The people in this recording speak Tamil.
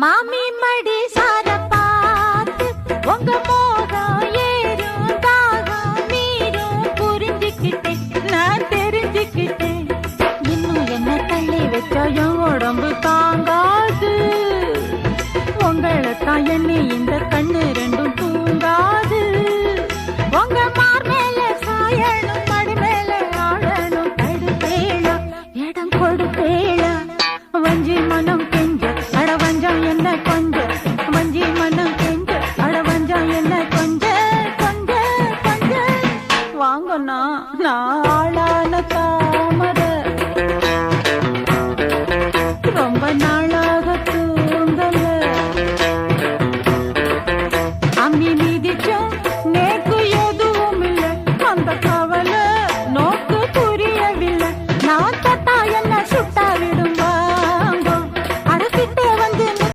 மாமி மடி சார பார்த்து உங்க மோகம் ஏறும் தாகம் மீறும் புரிஞ்சுக்கிட்டேன் நான் தெரிஞ்சுக்கிட்டேன். இன்னும் என்ன தள்ளி வச்சா என் உடம்பு தாங்காது. உங்களைத்தான் என்னை இந்த கண்ணு ரெண்டும் தூங்காது. உங்க மார் மேல சாயணும் மடி மேல ஆழணும் தடுப்பேளா இடம் கொடுப்பேளா வஞ்சி மனம் கெஞ்ச அட வஞ்சம் என்ன கொஞ்சம்